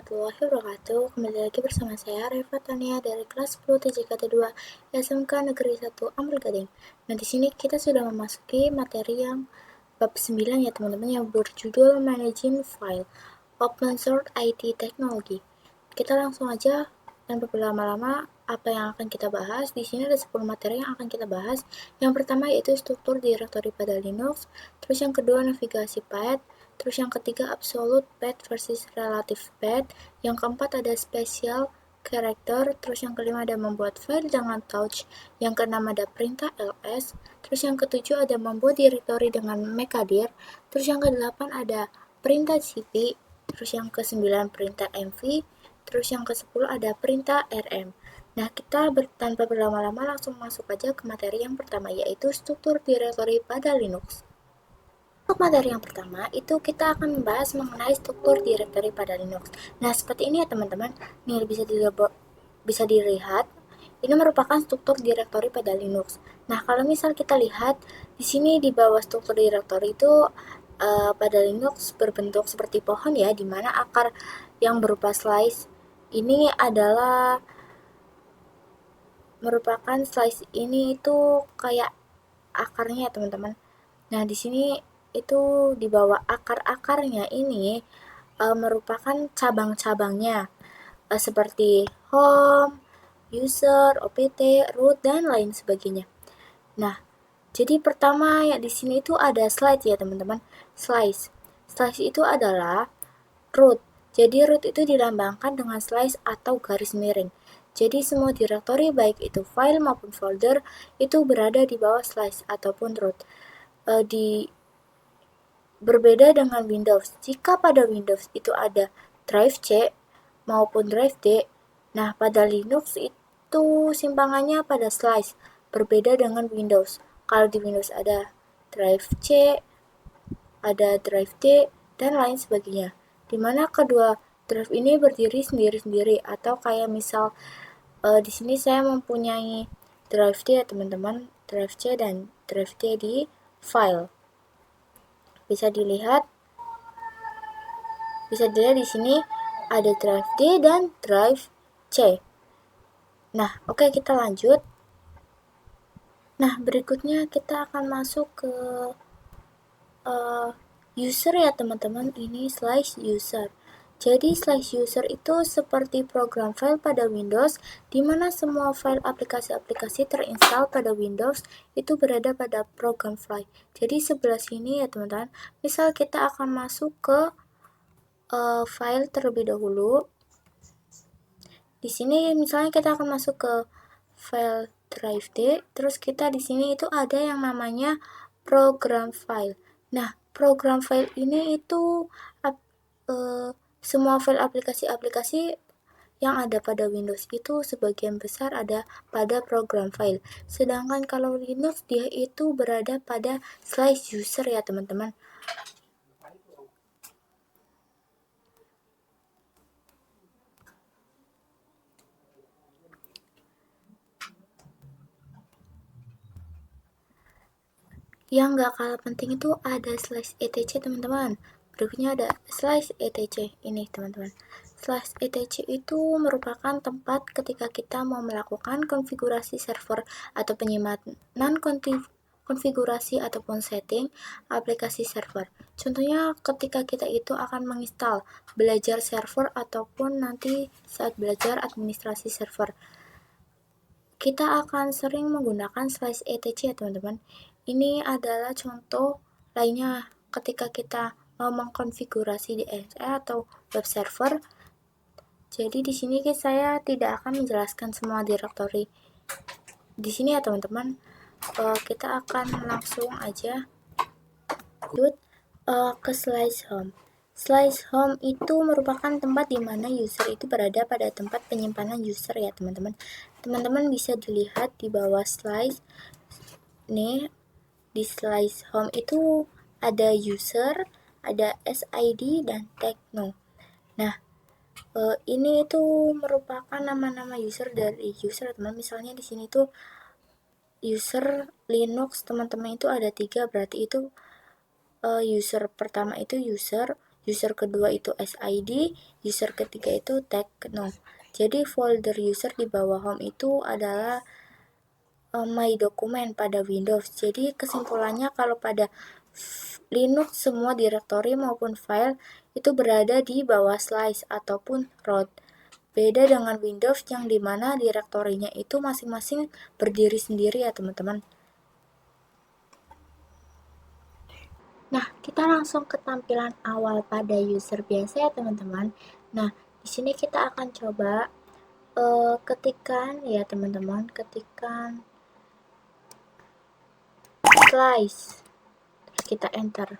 warahmatullahi wabarakatuh. Kembali lagi bersama saya Reva Tania dari kelas 10 TJKT 2 SMK Negeri 1 Ampel Gading. Nah, di sini kita sudah memasuki materi yang bab 9 ya teman-teman, yang berjudul Managing File Open Source IT Technology. Kita langsung aja tanpa berlama-lama apa yang akan kita bahas. Di sini ada 10 materi yang akan kita bahas. Yang pertama yaitu struktur direktori pada Linux, terus yang kedua navigasi path, terus yang ketiga absolute path versus relative path, yang keempat ada special character, terus yang kelima ada membuat file dengan touch, yang keenam ada perintah ls, terus yang ketujuh ada membuat directory dengan mkdir, terus yang kedelapan ada perintah cp, terus yang kesembilan perintah mv, terus yang ke-10 ada perintah rm. Nah, kita tanpa berlama-lama langsung masuk aja ke materi yang pertama, yaitu struktur directory pada Linux. Untuk materi yang pertama, itu kita akan membahas mengenai struktur directory pada Linux. Nah, seperti ini ya teman-teman. Ini bisa dilihat. Ini merupakan struktur directory pada Linux. Nah, kalau misal kita lihat, di sini di bawah struktur directory itu pada Linux berbentuk seperti pohon ya, di mana akar yang berupa slice ini adalah merupakan slice ini itu kayak akarnya ya teman-teman. Nah, di sini itu di bawah akar-akarnya ini merupakan cabang-cabangnya seperti home, user, opt, root, dan lain sebagainya. Nah, jadi pertama ya di sini itu ada slide ya teman-teman. Slice itu adalah root. Jadi root itu dilambangkan dengan slice atau garis miring. Jadi semua directory baik itu file maupun folder itu berada di bawah slice ataupun root. Berbeda dengan Windows. Jika pada Windows itu ada drive C maupun drive D, nah pada Linux itu simpangannya pada slice. Berbeda dengan Windows. Kalau di Windows ada drive C, ada drive D, dan lain sebagainya. Dimana kedua drive ini berdiri sendiri-sendiri, atau kayak misal di sini saya mempunyai drive D ya teman-teman, drive C dan drive D di file. Bisa dilihat di sini ada drive D dan drive C. Nah, oke, kita lanjut. Nah, berikutnya kita akan masuk ke user ya teman-teman. Ini slash user. Jadi slash user itu seperti program file pada Windows, di mana semua file aplikasi-aplikasi terinstal pada Windows itu berada pada program file. Jadi sebelah sini ya teman-teman, misal kita akan masuk ke file terlebih dahulu. Di sini misalnya kita akan masuk ke file drive D, terus kita di sini itu ada yang namanya program file. Nah, program file ini itu semua file aplikasi-aplikasi yang ada pada Windows itu sebagian besar ada pada program file. Sedangkan kalau Linux dia itu berada pada slash user ya teman-teman. Yang gak kalah penting itu ada slash etc teman-teman. Berikutnya ada slash etc ini teman-teman. Slash etc itu merupakan tempat ketika kita mau melakukan konfigurasi server atau penyimpanan konfigurasi ataupun setting aplikasi server. Contohnya ketika kita itu akan menginstal belajar server ataupun nanti saat belajar administrasi server, kita akan sering menggunakan slash etc ya teman-teman. Ini adalah contoh lainnya ketika kita mau mengkonfigurasi DSL atau web server. Jadi di sini saya tidak akan menjelaskan semua directory di sini ya teman-teman. Kita akan langsung aja ke slice home. Slice home itu merupakan tempat di mana user itu berada pada tempat penyimpanan user ya teman-teman. Teman-teman bisa dilihat di bawah slice. Nih, di slice home itu ada user, ada SID dan techno. Nah, ini itu merupakan nama-nama user dari user teman. Misalnya di sini tuh user Linux teman-teman itu ada 3, berarti itu user pertama itu user user kedua itu SID, user ketiga itu techno. Jadi folder user di bawah home itu adalah my dokumen pada Windows. Jadi kesimpulannya kalau pada Linux semua direktori maupun file itu berada di bawah slice ataupun root. Beda dengan Windows yang dimana direktorinya itu masing-masing berdiri sendiri ya teman-teman. Nah, kita langsung ke tampilan awal pada user biasa ya teman-teman. Nah, di sini kita akan coba ketikkan ya teman-teman, ketikkan slice, terus kita enter.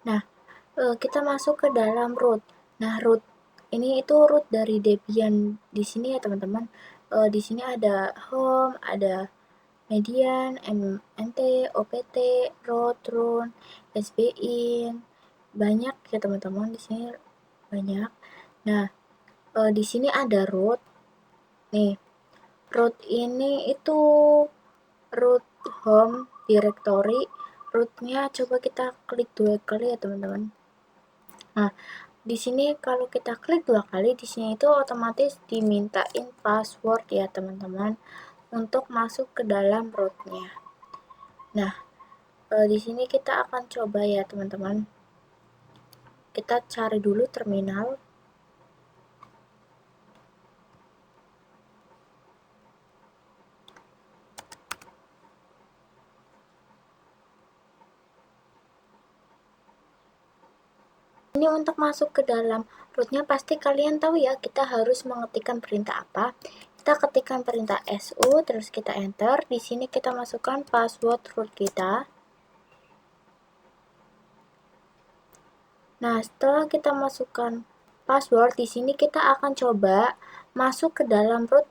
Nah, kita masuk ke dalam root. Nah, root ini itu root dari Debian di sini ya teman-teman. Di sini ada home, ada median, MNT, OPT, root, run, SBin, banyak ya teman-teman, di sini banyak. Nah, di sini ada root. Nih, root ini itu root home directory. Rootnya coba kita klik 2 kali ya teman-teman. Nah, di sini kalau kita klik 2 kali, di sini itu otomatis dimintain password ya teman-teman untuk masuk ke dalam rootnya. Nah, di sini kita akan coba ya teman-teman. Kita cari dulu terminal. Ini untuk masuk ke dalam rootnya pasti kalian tahu ya, kita harus mengetikkan perintah apa. Kita ketikkan perintah su, terus kita enter. Di sini kita masukkan password root kita. Nah, setelah kita masukkan password, di sini kita akan coba masuk ke dalam root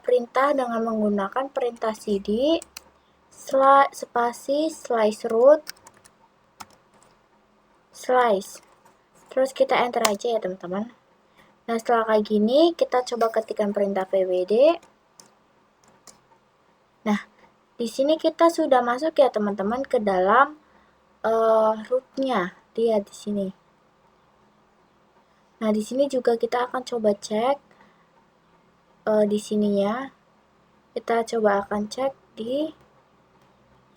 perintah dengan menggunakan perintah cd spasi slice root slice. Terus kita enter aja ya teman-teman. Nah, setelah kayak gini, kita coba ketikkan perintah pwd. Nah, di sini kita sudah masuk ya teman-teman ke dalam rootnya. Lihat di sini. Nah, di sini juga kita akan coba cek di sininya. Kita coba akan cek di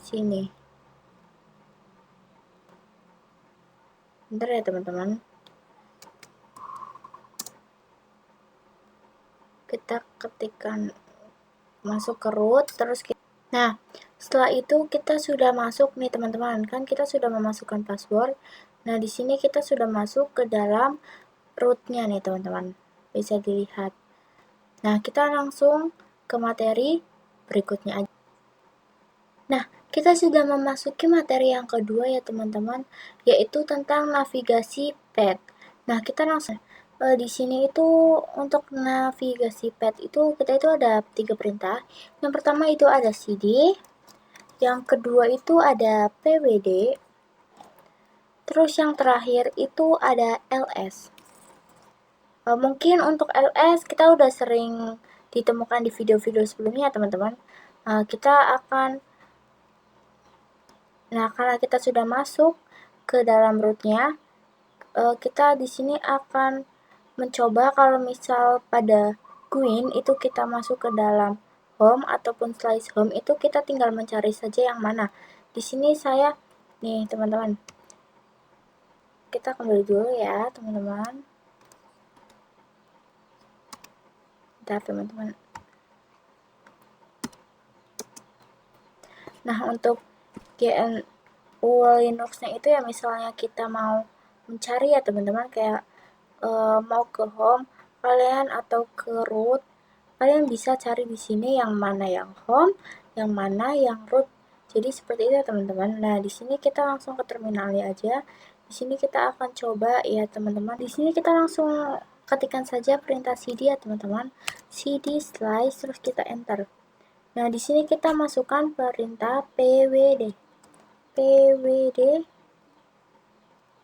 sini. Bentar ya teman-teman. Kita ketikkan masuk ke root, terus kita. Nah, setelah itu kita sudah masuk nih teman-teman. Kan kita sudah memasukkan password. Nah, di sini kita sudah masuk ke dalam rootnya nih teman-teman. Bisa dilihat. Nah, kita langsung ke materi berikutnya aja. Nah, kita sudah memasuki materi yang kedua ya teman-teman, yaitu tentang navigasi pad. Nah, kita langsung di sini itu untuk navigasi pad itu kita itu ada 3 perintah. Yang pertama itu ada cd, yang kedua itu ada pwd, terus yang terakhir itu ada ls. Mungkin untuk ls kita udah sering ditemukan di video-video sebelumnya teman-teman. Kita akan karena kita sudah masuk ke dalam rootnya, kita di sini akan mencoba kalau misal pada Queen itu kita masuk ke dalam home ataupun slice home itu kita tinggal mencari saja yang mana. Di sini saya nih teman-teman. Kita kembali dulu ya teman-teman. Bentar teman-teman. Nah, untuk GNU Linux-nya itu ya misalnya kita mau mencari ya teman-teman kayak mau ke home kalian atau ke root, kalian bisa cari di sini yang mana yang home, yang mana yang root. Jadi seperti itu ya teman-teman. Nah, di sini kita langsung ke terminalnya aja. Di sini kita akan coba ya teman-teman. Di sini kita langsung ketikkan saja perintah cd ya teman-teman. cd slice terus kita enter. Nah, di sini kita masukkan perintah pwd.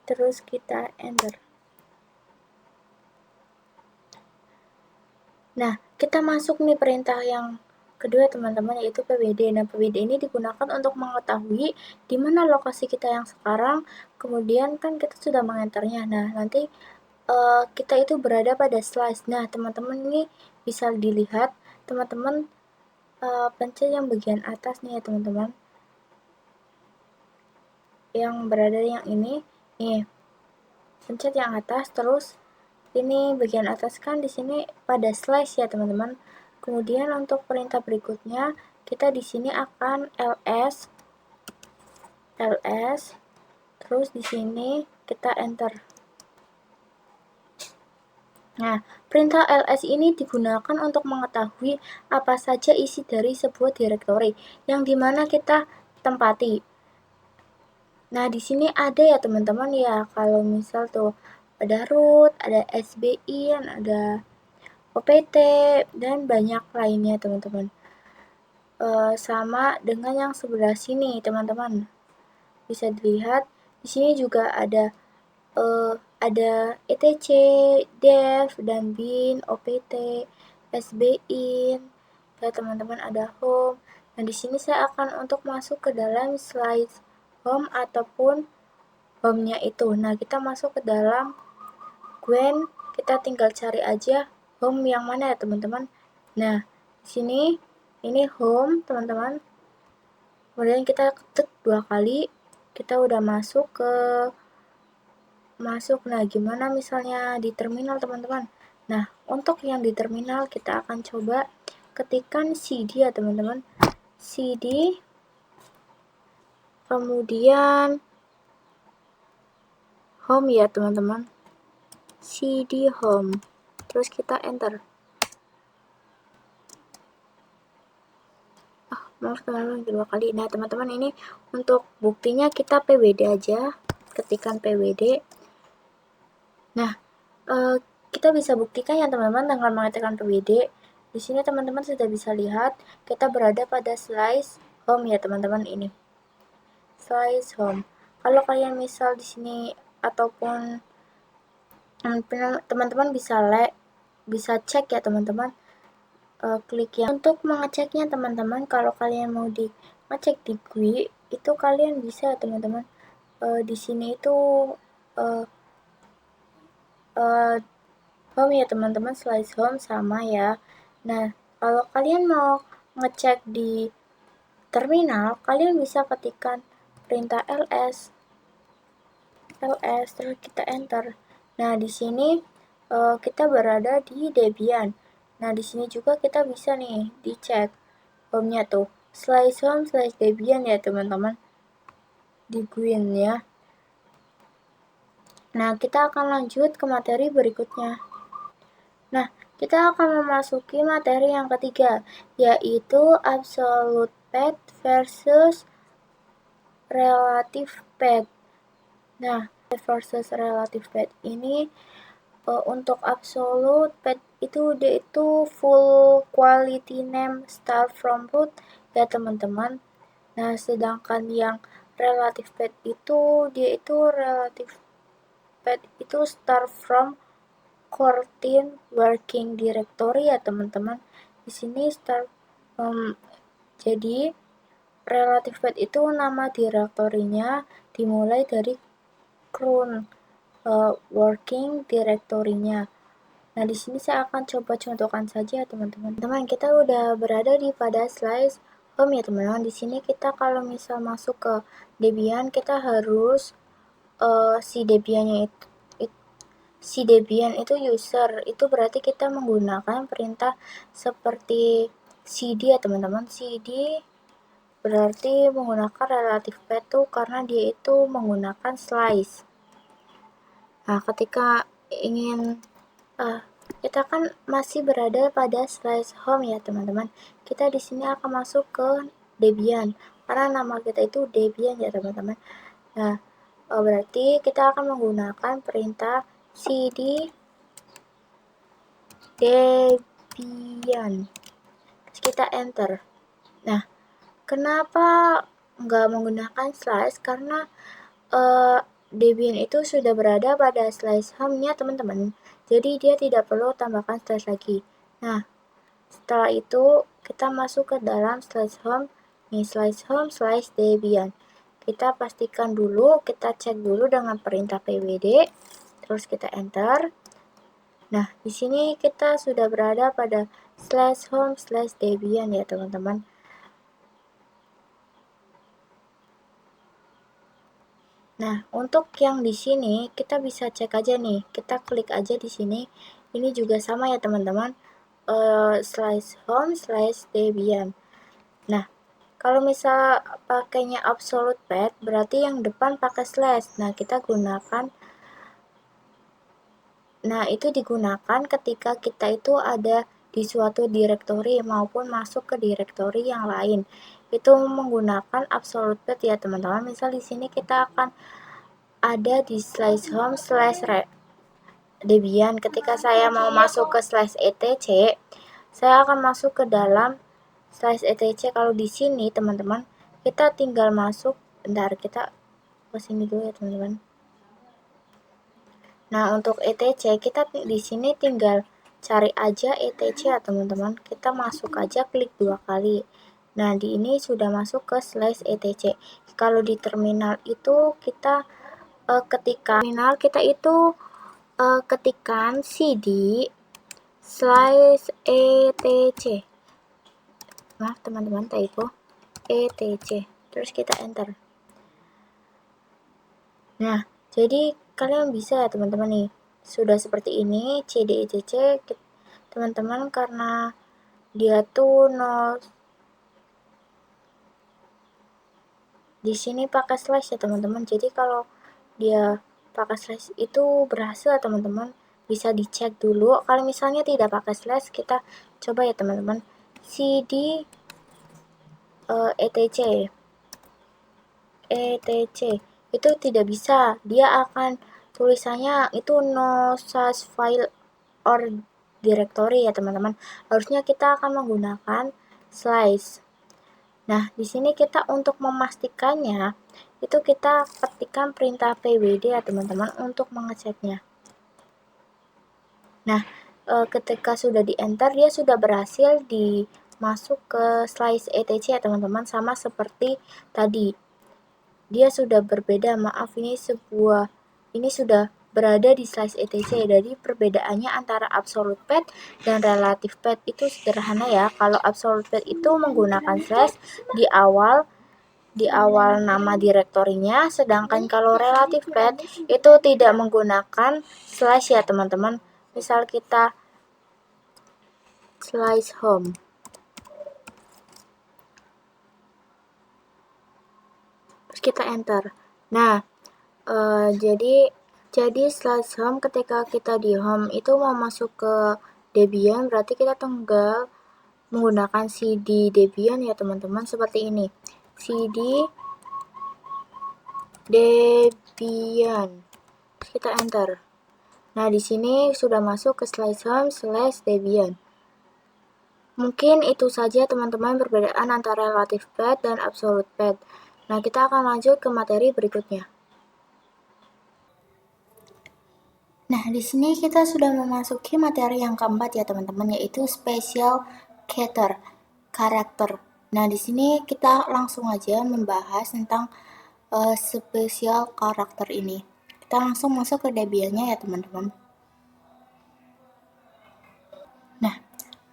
Terus kita enter. Nah, kita masuk nih perintah yang kedua teman-teman, yaitu PWD. Nah, PWD ini digunakan untuk mengetahui di mana lokasi kita yang sekarang, kemudian kan kita sudah mengenternya. Nah, nanti kita itu berada pada slice. Nah, teman-teman ini bisa dilihat, teman-teman pencet yang bagian atas nih ya teman-teman, yang berada yang ini nih, pencet yang atas, terus ini bagian atas kan di sini pada slice ya teman-teman. Kemudian untuk perintah berikutnya, kita di sini akan ls, terus di sini kita enter. Nah, perintah ls ini digunakan untuk mengetahui apa saja isi dari sebuah direktori yang dimana kita tempati. Nah, di sini ada ya teman-teman ya, kalau misal tuh ada root, ada sbin, ada opt, dan banyak lainnya teman-teman. Sama dengan yang sebelah sini teman-teman. Bisa dilihat di sini juga ada etc, dev, dan bin, opt, sbin, ya teman-teman, ada home. Nah, di sini saya akan untuk masuk ke dalam slide home ataupun home-nya itu. Nah, kita masuk ke dalam Gwen, kita tinggal cari aja home yang mana ya teman-teman. Nah, di sini ini home teman-teman. Kemudian kita ketik 2 kali, kita udah masuk. Nah, gimana misalnya di terminal teman-teman. Nah, untuk yang di terminal kita akan coba ketikkan cd ya teman-teman, cd, kemudian home ya teman-teman, cd home, terus kita enter. Maaf teman-teman, kedua kali. Nah teman-teman, ini untuk buktinya kita pwd aja, ketikan pwd. Nah, kita bisa buktikan ya teman-teman dengan mengetikkan pwd. Di sini teman-teman sudah bisa lihat kita berada pada slice home ya teman-teman, ini slice home. Kalau kalian misal di sini ataupun teman-teman bisa cek ya teman-teman, klik yang untuk mengeceknya teman-teman. Kalau kalian mau ngecek di GUI itu kalian bisa teman-teman, di sini itu home ya teman-teman, slice home sama ya. Nah, kalau kalian mau ngecek di terminal, kalian bisa ketikkan perintah ls, terus kita enter. Nah, di sini kita berada di Debian. Nah, di sini juga kita bisa nih dicek home-nya tuh, slice home slash Debian ya teman-teman, di Gwin ya. Nah, kita akan lanjut ke materi berikutnya. Nah, kita akan memasuki materi yang ketiga, yaitu absolute path versus relative path. Nah, versus relative path ini untuk absolute path itu dia itu full quality name start from root ya teman-teman. Nah, sedangkan yang relative path itu dia itu relative path itu start from core working directory ya teman-teman. Di sini start jadi relative path itu nama direktorinya dimulai dari current working directory-nya. Nah, di sini saya akan coba contohkan saja teman-teman. Teman, kita udah berada di pada slice home ya teman-teman. Di sini kita kalau misal masuk ke Debian, kita harus si Debian itu user, itu berarti kita menggunakan perintah seperti cd ya teman-teman. Cd berarti menggunakan relative path tuh karena dia itu menggunakan slice. Nah, ketika ingin kita kan masih berada pada slice home ya teman-teman. Kita di sini akan masuk ke Debian karena nama kita itu Debian ya teman-teman. Nah, berarti kita akan menggunakan perintah cd Debian. Terus kita enter. Nah, kenapa nggak menggunakan slice? Karena Debian itu sudah berada pada slice home-nya teman-teman. Jadi dia tidak perlu tambahkan slash lagi. Nah, setelah itu kita masuk ke dalam slash home, slash Debian. Kita pastikan dulu, kita cek dulu dengan perintah pwd, terus kita enter. Nah, di sini kita sudah berada pada slash home slash Debian ya teman-teman. Nah, untuk yang di sini kita bisa cek aja nih, kita klik aja di sini. Ini juga sama ya teman-teman, slash home slash Debian. Nah, kalau misal pakainya absolute path, berarti yang depan pakai slash. Nah, kita gunakan. Nah, itu digunakan ketika kita itu ada di suatu directory maupun masuk ke directory yang lain. Itu menggunakan absolute path ya teman-teman. Misal di sini kita akan ada di slash home slash Debian. Ketika saya mau masuk ke slash etc, saya akan masuk ke dalam slash etc. Kalau di sini teman-teman, kita tinggal masuk. Bentar, kita ke sini dulu ya teman-teman. Nah, untuk etc kita di sini tinggal cari aja etc ya teman-teman. Kita masuk aja, klik 2 kali. Nah, di ini sudah masuk ke slash etc. Kalau di terminal itu kita ketika terminal kita itu ketikkan cd slash etc. Maaf teman-teman, typo, etc. Terus kita enter. Nah, jadi kalian bisa ya teman-teman nih, sudah seperti ini cd etc teman-teman, karena dia tuh di sini pakai slash ya teman-teman. Jadi kalau dia pakai slash itu berhasil ya teman-teman. Bisa dicek dulu. Kalau misalnya tidak pakai slash, kita coba ya teman-teman, cd etc itu tidak bisa, dia akan tulisannya itu no such file or directory ya teman-teman. Harusnya kita akan menggunakan slash. Nah, di sini kita untuk memastikannya itu kita ketikkan perintah pwd ya teman-teman untuk mengeceknya. Nah, ketika sudah di enter, dia sudah berhasil dimasuk ke slash etc ya teman-teman, sama seperti tadi. Dia sudah berbeda, maaf, ini sudah berada di slash etc. Jadi perbedaannya antara absolute path dan relative path itu sederhana ya. Kalau absolute path itu menggunakan slash di awal nama direktorinya, sedangkan kalau relative path itu tidak menggunakan slash ya teman-teman. Misal kita slash home, terus kita enter. Nah, jadi slash home, ketika kita di home itu mau masuk ke Debian, berarti kita tinggal menggunakan cd Debian ya teman-teman, seperti ini, cd Debian, terus kita enter. Nah, di sini sudah masuk ke slash home slash Debian. Mungkin itu saja teman-teman perbedaan antara relative path dan absolute path. Nah, kita akan lanjut ke materi berikutnya. Nah, di sini kita sudah memasuki materi yang keempat ya teman-teman, yaitu special karakter. Nah, di sini kita langsung aja membahas tentang special karakter ini. Kita langsung masuk ke Debian-nya ya teman-teman. Nah,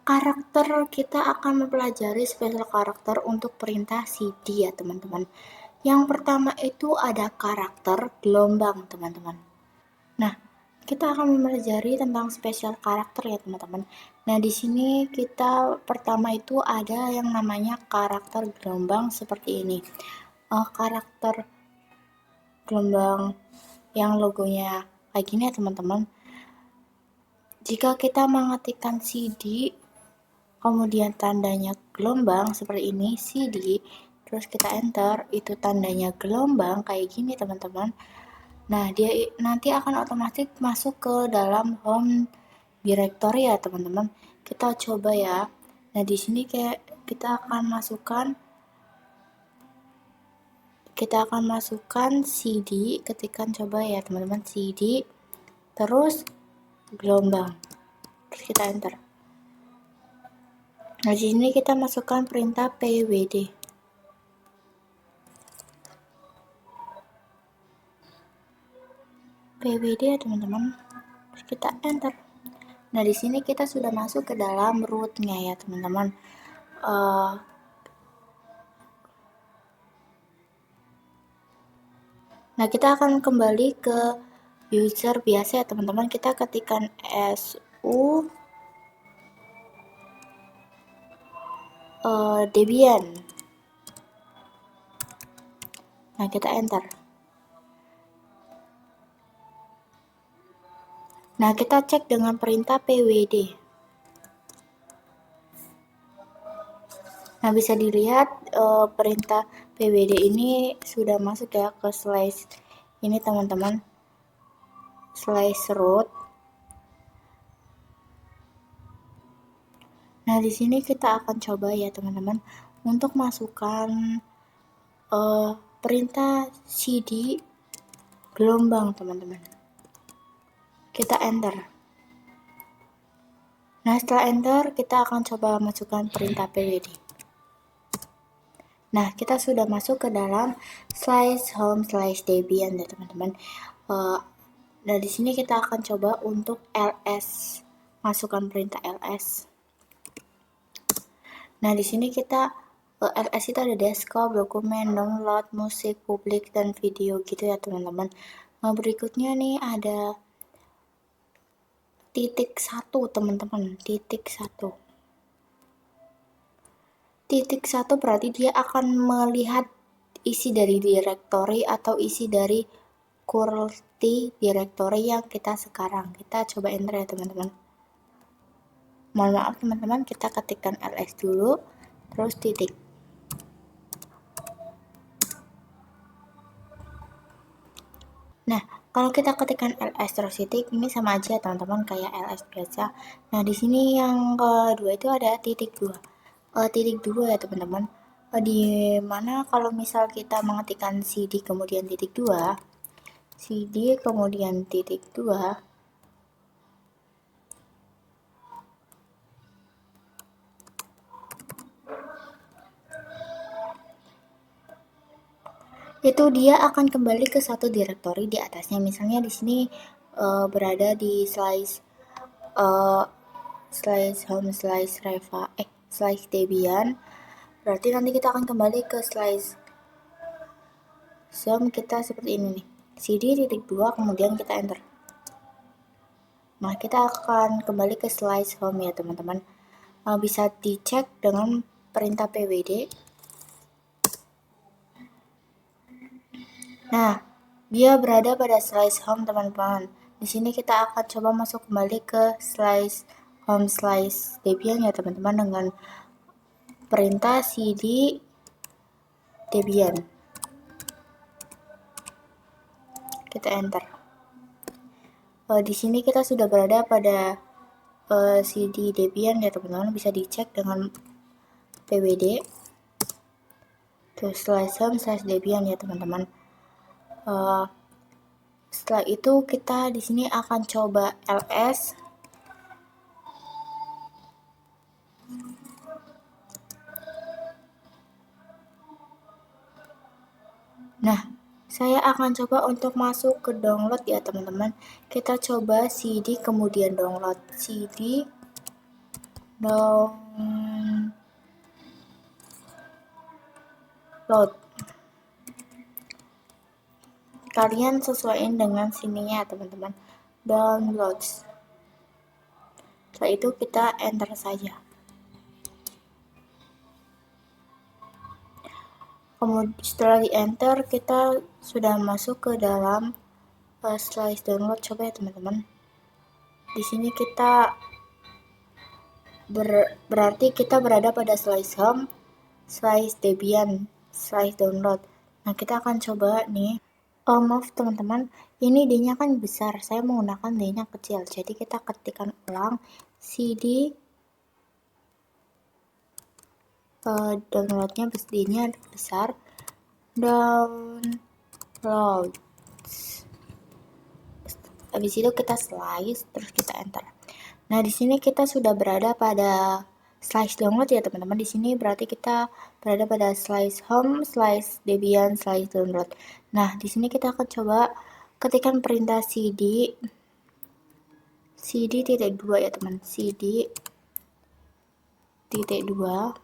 karakter kita akan mempelajari special karakter untuk perintah cd ya teman-teman. Yang pertama itu ada karakter gelombang teman-teman. Nah, kita akan mempelajari tentang special karakter ya teman-teman. Nah, di sini kita pertama itu ada yang namanya karakter gelombang seperti ini. Karakter gelombang yang logonya kayak gini ya teman-teman. Jika kita mengetikkan cd kemudian tandanya gelombang seperti ini, cd, terus kita enter, itu tandanya gelombang kayak gini teman-teman. Nah, dia nanti akan otomatis masuk ke dalam home directory ya teman-teman. Kita coba ya. Nah, di sini kita akan masukkan cd, ketikkan coba ya teman-teman, cd terus gelombang, terus kita enter. Nah, di sini kita masukkan perintah pwd. pwd ya teman-teman. Terus kita enter. Nah, di sini kita sudah masuk ke dalam rootnya ya teman-teman. Nah, kita akan kembali ke user biasa ya teman-teman. Kita ketikkan su Debian. Nah, kita enter. Nah, kita cek dengan perintah pwd. Nah, bisa dilihat perintah pwd ini sudah masuk ya ke slash ini teman-teman, slash root. Nah, di sini kita akan coba ya teman-teman untuk masukkan perintah cd gelombang teman-teman. Kita enter. Nah, setelah enter kita akan coba masukkan perintah pwd. Nah, kita sudah masuk ke dalam slash home slash debian ya teman-teman. Nah, di sini kita akan coba untuk ls, masukkan perintah ls. Nah, di sini kita ls itu ada desktop, dokumen, download, musik, publik, dan video gitu ya teman-teman. Nah, berikutnya nih ada titik 1 teman-teman, titik 1. Titik 1 berarti dia akan melihat isi dari directory atau isi dari currently directory yang kita sekarang. Kita coba enter ya teman-teman. Mohon maaf teman-teman, kita ketikkan ls dulu, terus titik. Nah, kalau kita ketikkan ls terus titik, ini sama aja teman-teman kayak ls biasa. Nah, di sini yang kedua itu ada titik 2. Titik 2 ya teman-teman. Di mana kalau misal kita mengetikkan cd kemudian titik 2, cd kemudian titik 2, itu dia akan kembali ke satu directory di atasnya. Misalnya di sini berada di slash home slash reva slash debian. Berarti nanti kita akan kembali ke slash zoom kita seperti ini nih, cd titik 2 kemudian kita enter. Nah, kita akan kembali ke slash home ya teman-teman. Bisa dicek dengan perintah pwd. Nah, dia berada pada slash home teman-teman. Di sini kita akan coba masuk kembali ke slash home slash debian ya teman-teman dengan perintah cd debian. Kita enter. Di sini kita sudah berada pada cd debian ya teman-teman. Bisa dicek dengan pwd. Terus slash home slash debian ya teman-teman. Setelah itu kita di sini akan coba ls. Nah, saya akan coba untuk masuk ke download ya teman-teman. Kita coba cd kemudian download, cd download. Kalian sesuaiin dengan sininya ya teman-teman, downloads. Setelah itu kita enter saja. Kemudian setelah di enter kita sudah masuk ke dalam slash download. Coba ya teman-teman. Di sini kita berarti kita berada pada slash home slash debian slash download. Nah, kita akan coba nih. Maaf teman-teman, ini D-nya kan besar, saya menggunakan D-nya kecil, jadi kita ketikkan ulang cd downloadnya D-nya besar, download. Habis itu kita slice, terus kita enter. Nah, di sini kita sudah berada pada slice download ya teman-teman. Di sini berarti kita berada pada slice home, slice Debian, slice download. Nah, di sini kita akan coba ketikkan perintah cd titik 2 ya teman, cd titik 2,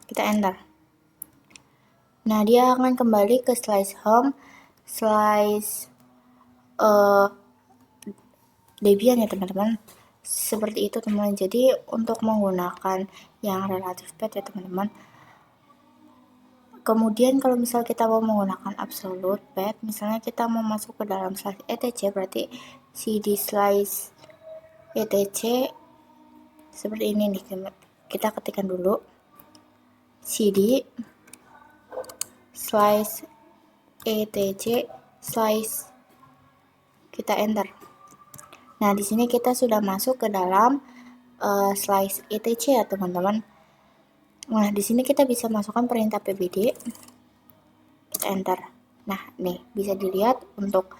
kita enter. Nah, dia akan kembali ke slice home, slice Debian ya teman-teman. Seperti itu teman-teman. Jadi untuk menggunakan yang relative path ya teman-teman. Kemudian kalau misal kita mau menggunakan absolute path, misalnya kita mau masuk ke dalam slice etc, berarti cd slice etc seperti ini nih. Kita ketikkan dulu cd slice etc slice, kita enter. Nah, di sini kita sudah masuk ke dalam slice etc ya teman-teman. Nah, di sini kita bisa masukkan perintah pbd, kita enter. Nah, nih bisa dilihat untuk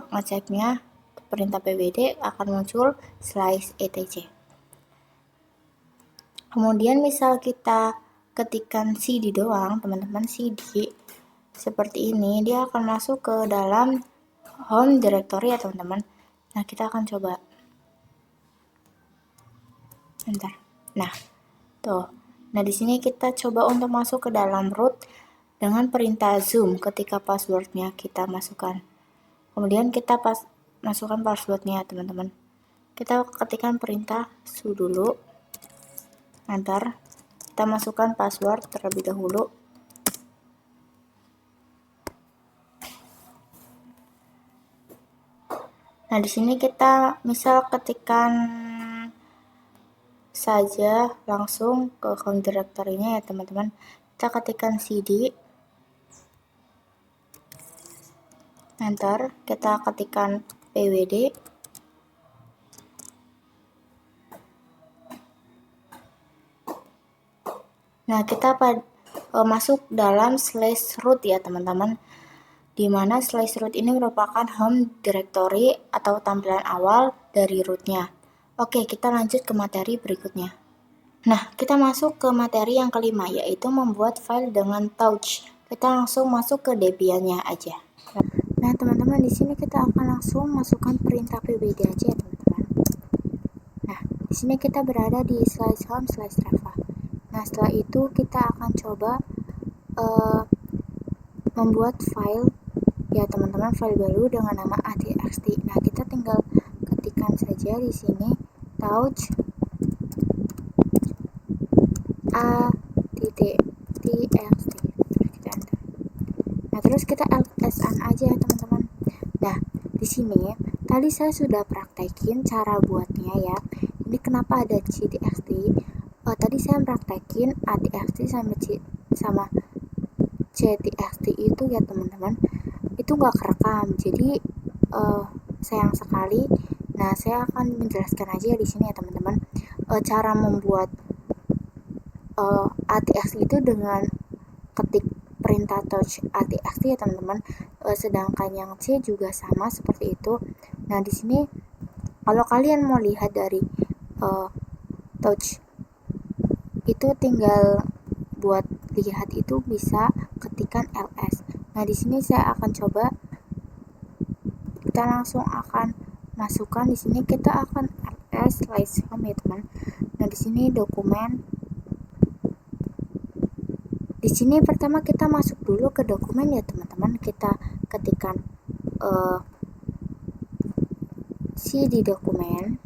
ngeceknya perintah pbd akan muncul slice etc. Kemudian misal kita ketikkan cd doang, teman-teman, cd seperti ini, dia akan masuk ke dalam home directory ya teman-teman. Nah, kita akan coba enter. Nah, tuh. Nah, di sini kita coba untuk masuk ke dalam root dengan perintah zoom ketika passwordnya kita masukkan. Kemudian kita masukkan passwordnya teman-teman. Kita ketikkan perintah su dulu, enter. Kita masukkan password terlebih dahulu. Nah, di sini kita misal ketikkan saja langsung ke home directory-nya ya teman-teman. Kita ketikkan cd, enter. Kita ketikkan pwd, nah kita masuk dalam slash root ya teman-teman, dimana slash root ini merupakan home directory atau tampilan awal dari rootnya. Oke, kita lanjut ke materi berikutnya. Nah, kita masuk ke materi yang kelima, yaitu membuat file dengan touch. Kita langsung masuk ke Debian-nya aja. Nah, teman-teman, di sini kita akan langsung masukkan perintah pwd aja ya teman-teman. Nah, di sini kita berada di slice home slice reva. Nah, setelah itu kita akan coba membuat file ya teman-teman, file baru dengan nama atxt. Nah, kita tinggal ketikkan saja di sini touch a.txt, terus kita enter. Nah, terus kita lsan aja ya teman-teman. Nah, di sini tadi saya sudah praktekin cara buatnya ya. Ini kenapa ada ctxt? Tadi saya praktekin atxt sama ctxt itu ya teman-teman, itu nggak kerekam, jadi sayang sekali. Nah, saya akan menjelaskan aja di sini ya teman-teman, cara membuat atxt itu dengan ketik perintah touch atxt ya teman-teman. Sedangkan yang C juga sama seperti itu. Nah, di sini kalau kalian mau lihat dari touch itu, tinggal buat lihat itu bisa ketikan ls. Nah, di sini saya akan coba, kita langsung akan masukkan di sini, kita akan ls slice home ya teman. Nah, di sini dokumen. Di sini pertama kita masuk dulu ke dokumen ya teman-teman. Kita ketikkan cd dokumen,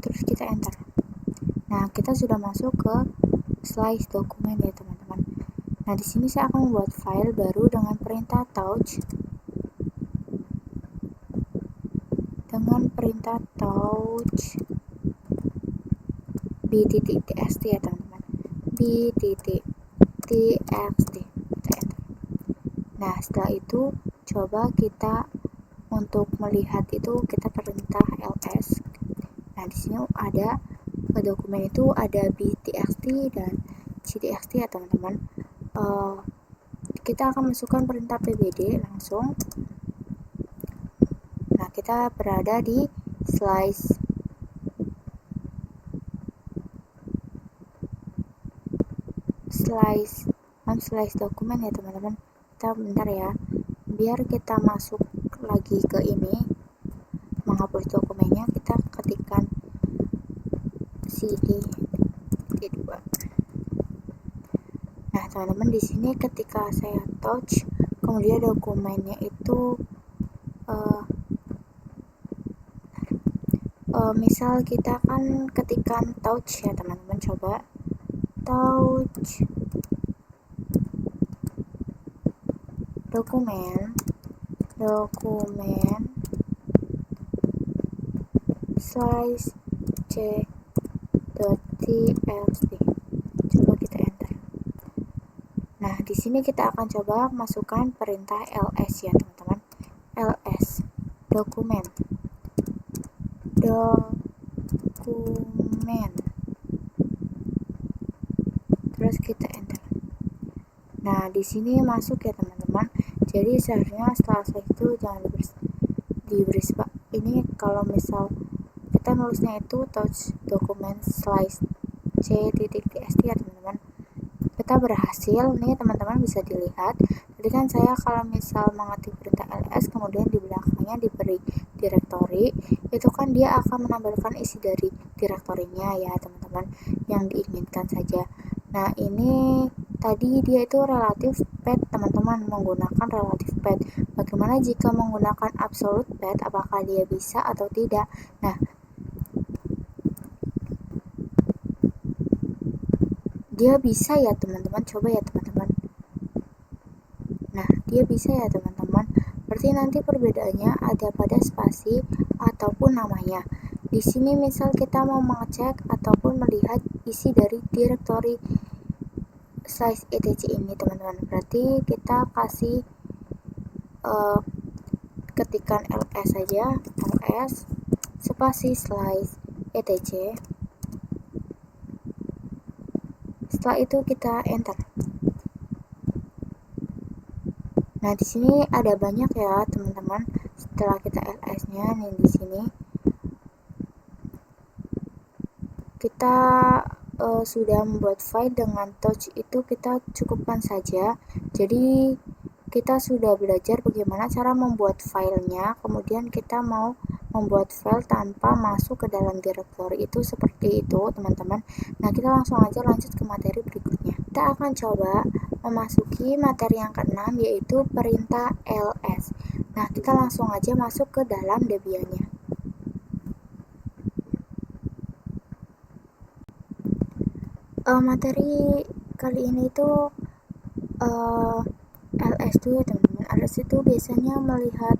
terus kita enter. Nah, kita sudah masuk ke slice dokumen ya teman-teman. Nah, di sini saya akan membuat file baru dengan perintah touch, b.txt ya teman-teman, b.txt, kita enter. Nah, setelah itu coba kita untuk melihat itu, kita perintah ls. Nah, di sini ada dokumen itu ada b.txt dan ctxt ya teman-teman. kita akan masukkan perintah pwd langsung. Nah, kita berada di slice dokumen ya teman-teman. Kita bentar ya, biar kita masuk lagi ke ini, menghapus dokumennya, kita ketikkan cd D2. Nah teman-teman, di sini ketika saya touch, kemudian dokumennya itu misal kita kan ketikkan touch ya teman-teman, coba touch dokumen slice c.txt. Coba kita enter. Nah, di sini kita akan coba masukkan perintah ls ya teman-teman. ls dokumen. Terus kita enter. Nah, di sini masuk ya teman-teman. Jadi seharusnya setelah itu jangan diberi sebab. Ini kalau misal kita nulisnya itu touch dokumen slice c.txt ya teman-teman. Kita berhasil nih teman-teman, bisa dilihat. Jadi kan saya kalau misal mengetik perintah ls kemudian di belakangnya diberi directory, itu kan dia akan menampilkan isi dari direktorinya ya teman-teman, yang diinginkan saja. Nah, ini tadi dia itu relative path teman-teman, menggunakan relative path. Bagaimana jika menggunakan absolute path, apakah dia bisa atau tidak? Nah, dia bisa ya teman-teman, coba ya teman-teman. Nah, dia bisa ya teman-teman. Berarti nanti perbedaannya ada pada spasi ataupun namanya. Di sini misal kita mau mengecek ataupun melihat isi dari direktori slice etc ini teman-teman, berarti kita kasih ketikan ls saja, ls spasi slice etc. Setelah itu kita enter. Nah, di sini ada banyak ya teman-teman. Setelah kita ls-nya nih, di sini kita sudah membuat file dengan touch, itu kita cukupkan saja. Jadi kita sudah belajar bagaimana cara membuat filenya, kemudian kita mau membuat file tanpa masuk ke dalam directory, itu seperti itu teman-teman. Nah, kita langsung aja lanjut ke materi berikutnya. Kita akan coba memasuki materi yang ke-6, yaitu perintah ls. Nah, kita langsung aja masuk ke dalam Debian-nya. Materi kali ini itu ls itu ya teman-teman. ls itu biasanya melihat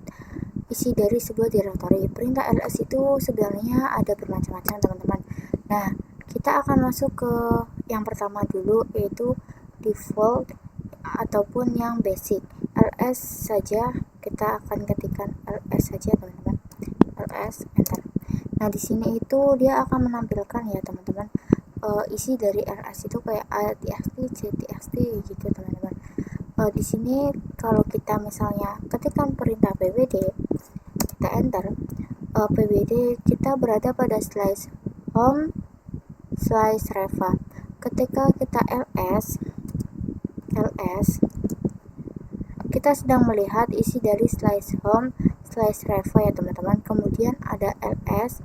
isi dari sebuah directory. Perintah ls itu sebenarnya ada bermacam-macam teman-teman. Nah, kita akan masuk ke yang pertama dulu, yaitu default ataupun yang basic. ls saja, kita akan ketikkan ls saja teman-teman. ls enter. Nah, di sini itu dia akan menampilkan ya teman-teman, isi dari ls itu kayak a.txt, c.txt gitu teman-teman. Di sini kalau kita misalnya ketikkan perintah pwd, kita enter, pwd kita berada pada slice home slice reva. Ketika kita ls kita sedang melihat isi dari slice home slice reva ya teman-teman. Kemudian ada ls,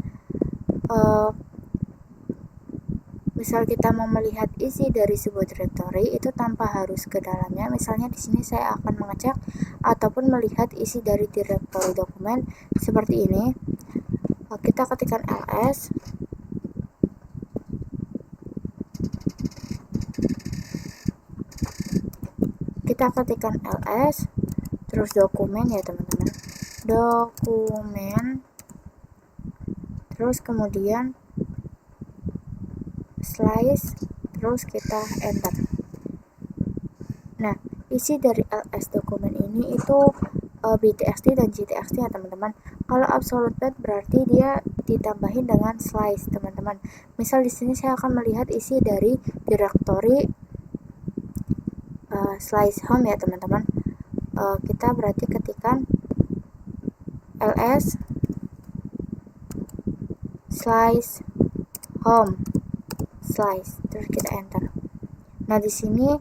misal kita mau melihat isi dari sebuah directory itu tanpa harus ke dalamnya. Misalnya di sini saya akan mengecek ataupun melihat isi dari directory dokumen seperti ini. Kita ketikkan ls, kita ketikkan ls, terus dokumen ya teman-teman, dokumen, terus kemudian slice, terus kita enter. Nah, isi dari ls dokumen ini itu btxt dan gtxt ya teman-teman. Kalau absolute path berarti dia ditambahin dengan slice teman-teman. Misal di sini saya akan melihat isi dari directory slice home ya teman-teman. Kita berarti ketikkan ls slice home slice, terus kita enter. Nah di sini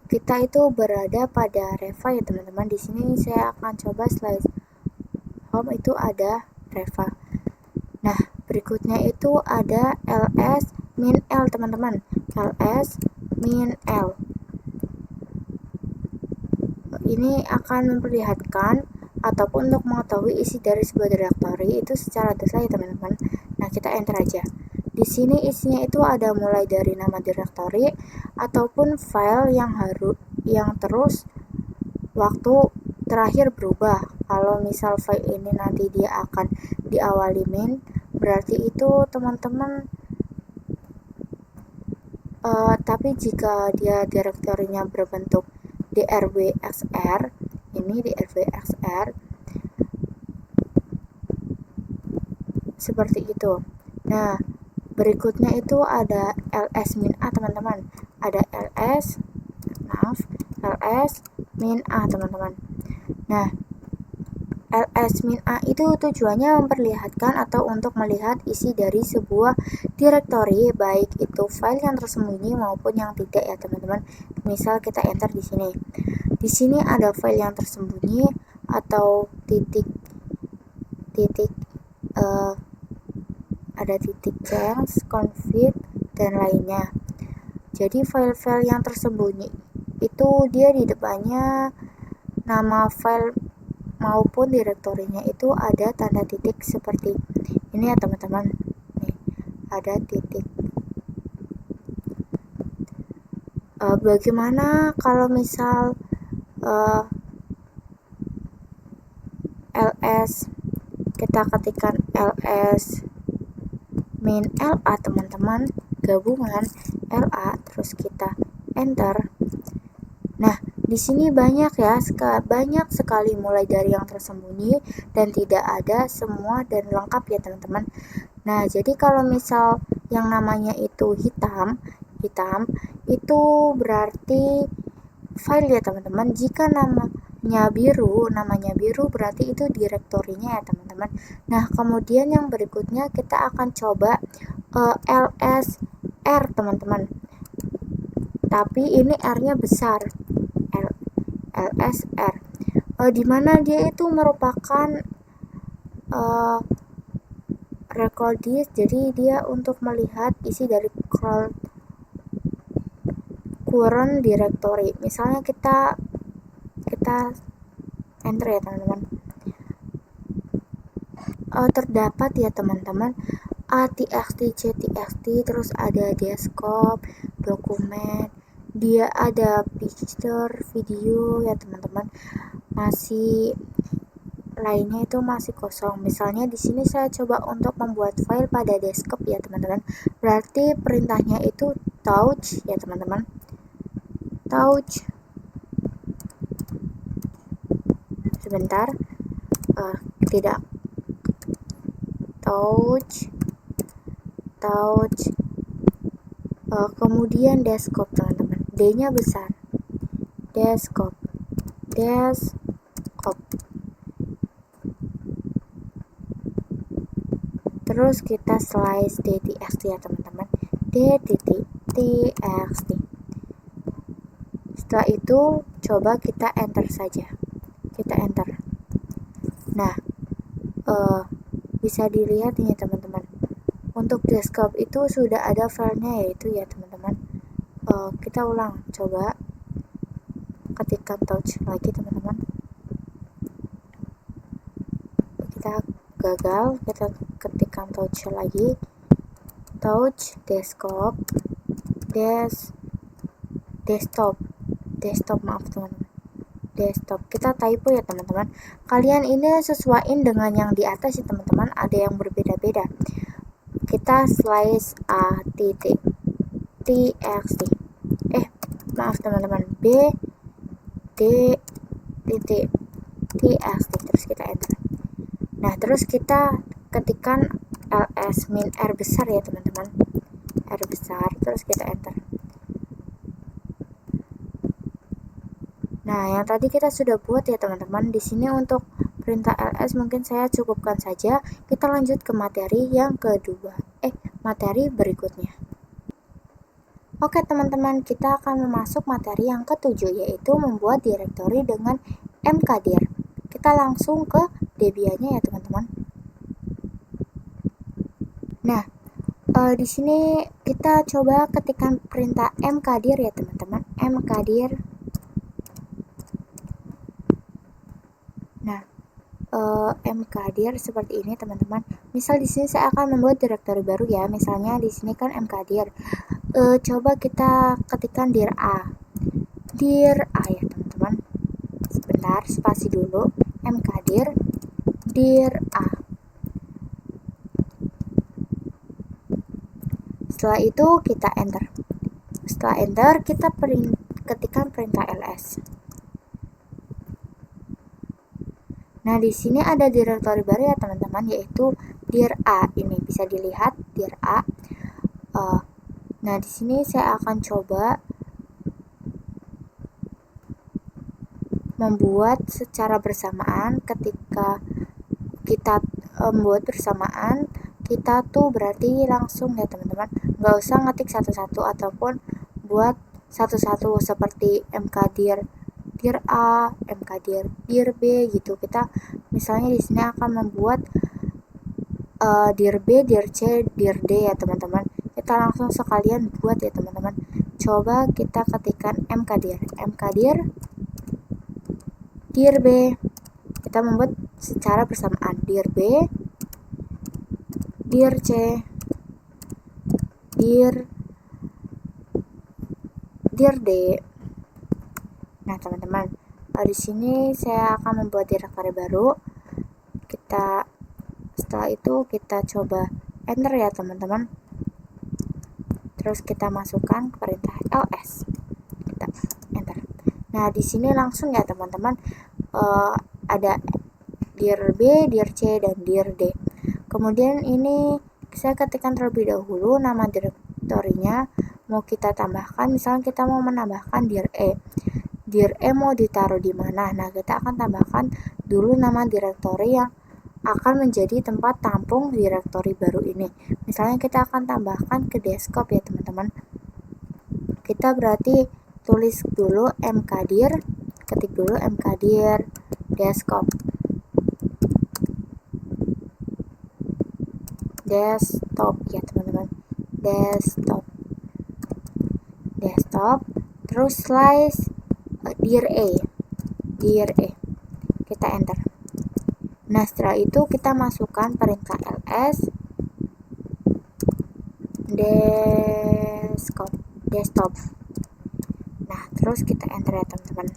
kita itu berada pada reva ya teman-teman. Di sini saya akan coba slice home itu ada reva. Nah berikutnya itu ada ls min l teman-teman, ls min l. Ini akan memperlihatkan ataupun untuk mengetahui isi dari sebuah directory itu secara detail ya teman-teman. Nah kita enter aja. Di sini isinya itu ada mulai dari nama directory ataupun file yang terus waktu terakhir berubah. Kalau misal file ini nanti dia akan diawali min, berarti itu teman-teman tapi jika dia direktorinya berbentuk drwxr, ini drwxr seperti itu. Nah berikutnya itu ada ls min a teman-teman, ada ls min a teman-teman. Nah ls min a itu tujuannya memperlihatkan atau untuk melihat isi dari sebuah directory, baik itu file yang tersembunyi maupun yang tidak ya teman-teman. Misal kita enter di sini. Di sini ada file yang tersembunyi atau ada titik change, config dan lainnya. Jadi file-file yang tersembunyi itu dia di depannya nama file maupun direktorinya itu ada tanda titik seperti ini ya teman-teman. Nih, ada titik. Bagaimana kalau misal ls kita ketikkan ls min la teman-teman, gabungan la, terus kita enter. Nah di sini banyak ya, banyak sekali mulai dari yang tersembunyi dan tidak ada semua dan lengkap ya teman-teman. Nah jadi kalau misal yang namanya itu hitam itu berarti file ya teman-teman. Jika namanya biru berarti itu direktorinya ya teman-teman. Nah kemudian yang berikutnya kita akan coba lsr teman-teman, tapi ini r nya besar, lsr, dimana dia itu merupakan record disk. Jadi dia untuk melihat isi dari current directory. Misalnya kita enter ya teman-teman. Terdapat ya teman-teman atxt, ctxt, terus ada desktop, dokumen, dia ada picture, video ya teman-teman. Masih lainnya itu masih kosong. Misalnya di sini saya coba untuk membuat file pada desktop ya teman-teman. Berarti perintahnya itu touch ya teman-teman. Touch. Sebentar. Tidak. Touch. Kemudian desktop teman-teman. D-nya besar. Desktop. Terus kita slice d.txt ya teman-teman. d.txt. Setelah itu coba kita enter saja. Kita enter. Nah, bisa dilihat ini teman-teman. Untuk desktop itu sudah ada filenya yaitu ya teman-teman. Kita ulang, coba ketikkan touch lagi teman-teman. Kita gagal, kita ketikkan touch lagi. Touch desktop, desktop maaf teman-teman. Desktop, kita typo ya teman-teman. Kalian ini sesuaiin dengan yang di atas ya teman-teman, ada yang berbeda-beda. Kita slice a.txt, maaf teman-teman, b.txt, terus kita enter. Nah terus kita ketikkan ls min r besar ya teman-teman, r besar, terus kita enter. Nah, yang tadi kita sudah buat ya teman-teman. Di sini untuk perintah ls mungkin saya cukupkan saja. Kita lanjut ke materi yang kedua. Materi berikutnya. Oke teman-teman, kita akan masuk materi yang ketujuh, yaitu membuat direktori dengan mkdir. Kita langsung ke Debian-nya ya teman-teman. Nah, di sini kita coba ketikkan perintah mkdir ya teman-teman. Mkdir. Nah, mkdir seperti ini teman-teman. Misal di sini saya akan membuat direktori baru ya. Misalnya di sini kan mkdir. Coba kita ketikkan dir a ya teman-teman. Sebentar, spasi dulu. Mkdir dir a. Setelah itu kita enter. Setelah enter kita ketikkan perintah ls. Nah, di sini ada direktori baru ya teman-teman, yaitu dir a. Ini bisa dilihat dir a. Nah, di sini saya akan coba membuat secara bersamaan. Ketika kita membuat bersamaan, kita tuh berarti langsung ya teman-teman, nggak usah ngetik satu-satu ataupun buat satu-satu seperti mkdir dir a, mkdir dir b gitu. Kita misalnya di sini akan membuat dir b, dir c, dir d ya teman-teman. Kita langsung sekalian buat ya teman-teman. Coba kita ketikkan mkdir dir b. Kita membuat secara bersamaan dir b, dir c, dir d. Nah teman-teman, di sini saya akan membuat direktori baru. Setelah itu kita coba enter ya teman-teman. Terus kita masukkan perintah ls. Kita enter. Nah di sini langsung ya teman-teman, ada dir b, dir c, dan dir d. Kemudian ini saya ketikkan terlebih dahulu nama direktorinya. Mau kita tambahkan, misalnya kita mau menambahkan dir e. Dir e mau ditaruh di mana? Nah, kita akan tambahkan dulu nama direktori yang akan menjadi tempat tampung direktori baru ini. Misalnya kita akan tambahkan ke desktop ya teman-teman. Kita berarti tulis dulu mkdir, ketik dulu mkdir desktop. Desktop ya teman-teman. Desktop. Terus slice dir e. Kita enter. Nah, setelah itu kita masukkan perintah ls desktop. Nah, terus kita enter ya teman-teman.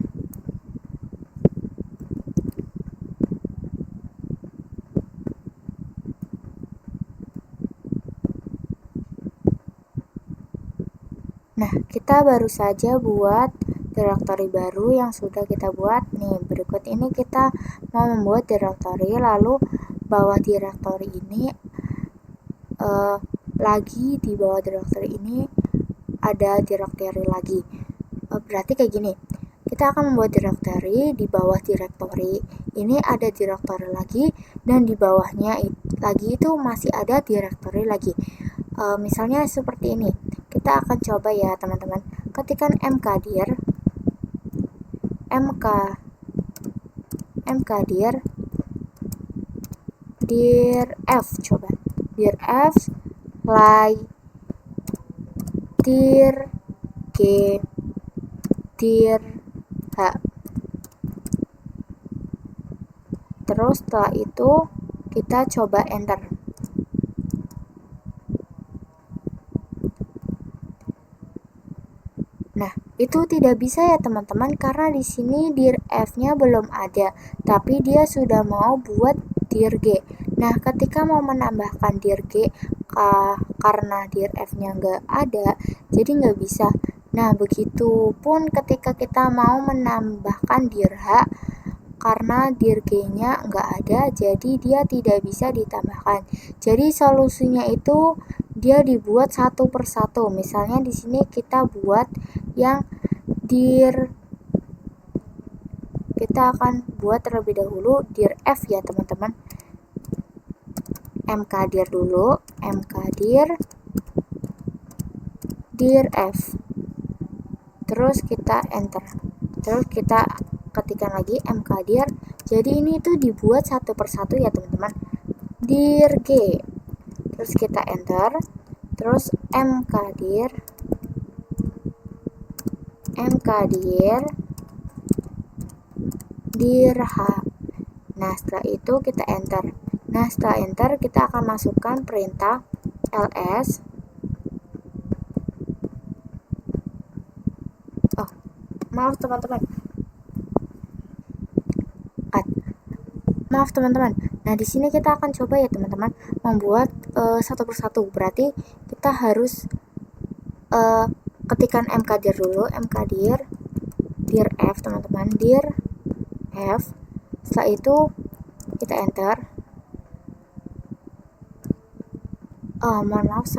Nah, kita baru saja buat direktori baru yang sudah kita buat nih. Berikut ini kita mau membuat direktori, lalu bawah direktori ini lagi di bawah direktori ini ada direktori lagi. Berarti kayak gini, kita akan membuat direktori, di bawah direktori ini ada direktori lagi, dan di bawahnya lagi itu masih ada direktori lagi. Misalnya seperti ini. Kita akan coba ya teman-teman, ketikkan mkdir dir f, coba dir f dir g dir h. Terus setelah itu kita coba enter. Nah, itu tidak bisa ya teman-teman, karena di sini dir f-nya belum ada, tapi dia sudah mau buat dir g. Nah, ketika mau menambahkan dir g, karena dir f-nya nggak ada, jadi nggak bisa. Nah, begitupun ketika kita mau menambahkan dir h, karena dir g-nya nggak ada, jadi dia tidak bisa ditambahkan. Jadi solusinya itu dia dibuat satu persatu. Misalnya di sini kita buat yang dir kita akan buat terlebih dahulu dir F ya teman-teman. mkdir dulu, mkdir dir F, terus kita enter, terus kita ketikkan lagi mkdir. Jadi ini tuh dibuat satu persatu ya teman-teman. Dir G, terus kita enter, terus mkdir dir H. Nah setelah itu kita enter. Nah setelah enter kita akan masukkan perintah ls. Maaf teman-teman. Nah di sini kita akan coba ya teman-teman membuat satu persatu. Berarti kita harus ketikkan mkdir dulu, mkdir dir F teman-teman, dir F. Setelah itu kita enter. Mohon maaf,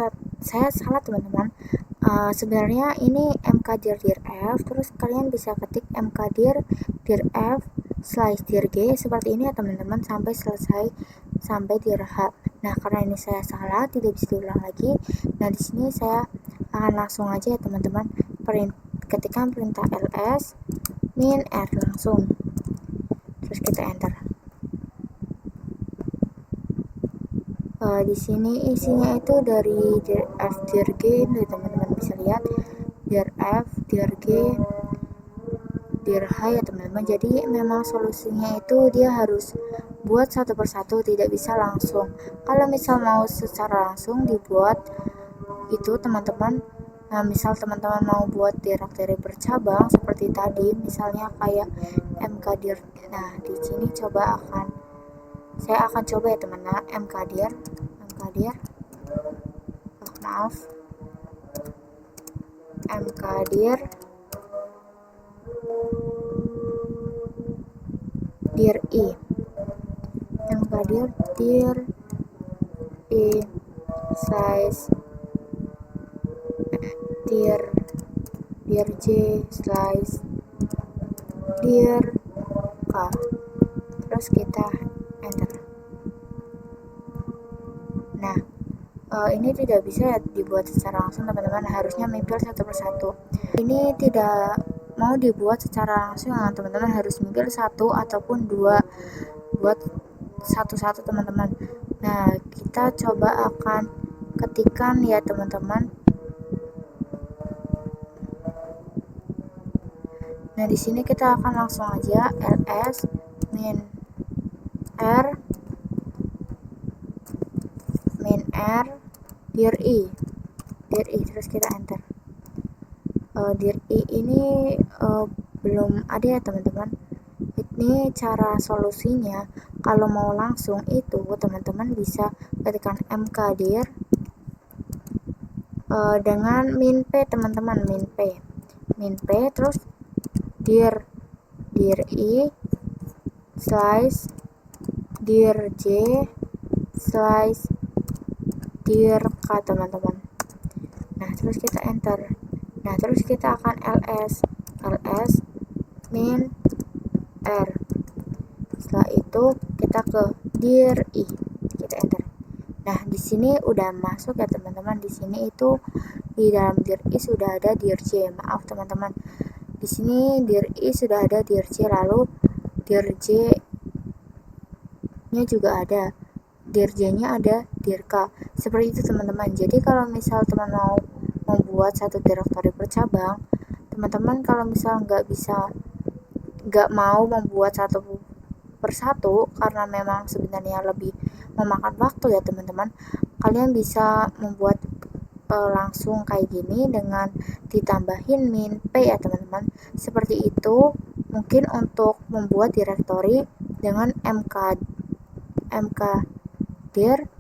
saya salah teman-teman. Sebenarnya ini mkdir dir F, terus kalian bisa ketik mkdir dir F slash dir G seperti ini ya teman-teman sampai selesai sampai dir H. Nah karena ini saya salah, tidak bisa diulang lagi. Nah di sini saya akan langsung aja ya teman-teman ketikkan perintah ls min r langsung, terus kita enter. Di sini isinya itu dari dir F dir G, teman-teman bisa lihat dir F dir G dir H ya teman-teman. Jadi memang solusinya itu dia harus buat satu persatu, tidak bisa langsung. Kalau misal mau secara langsung dibuat itu teman-teman, misal teman-teman mau buat direktori bercabang seperti tadi, misalnya kayak mkdir. Nah di sini saya akan coba ya teman-teman mkdir dir I, mkdir dir I slash dir J slash dir K, terus kita enter. Nah ini tidak bisa dibuat secara langsung teman-teman, harusnya mimpil satu persatu. Ini tidak mau dibuat secara langsung teman-teman, harus mimpil satu ataupun dua, buat satu-satu teman-teman. Nah kita coba akan ketikkan ya teman-teman. Nah di sini kita akan langsung aja ls min r dir I, terus kita enter. Dir I ini belum ada ya teman-teman. Ini cara solusinya. Kalau mau langsung itu teman-teman bisa ketikkan mkdir dengan min p teman-teman, min p terus dir I slash dir J slash dir K teman-teman. Nah terus kita enter. Nah terus kita akan ls min r. Setelah itu kita ke dir I, kita enter. Nah di sini udah masuk ya teman-teman. Di sini itu di dalam dir I sudah ada dir J. Maaf teman-teman. Di sini dir I sudah ada dir J, lalu dir J nya juga ada, dir J nya ada dir K, seperti itu teman-teman. Jadi kalau misal teman mau membuat satu direktori bercabang, teman-teman kalau misal nggak mau membuat satu persatu karena memang sebenarnya lebih memakan waktu ya teman-teman, kalian bisa membuat langsung kayak gini dengan ditambahin min p ya teman-teman. Seperti itu mungkin untuk membuat direktori dengan mkdir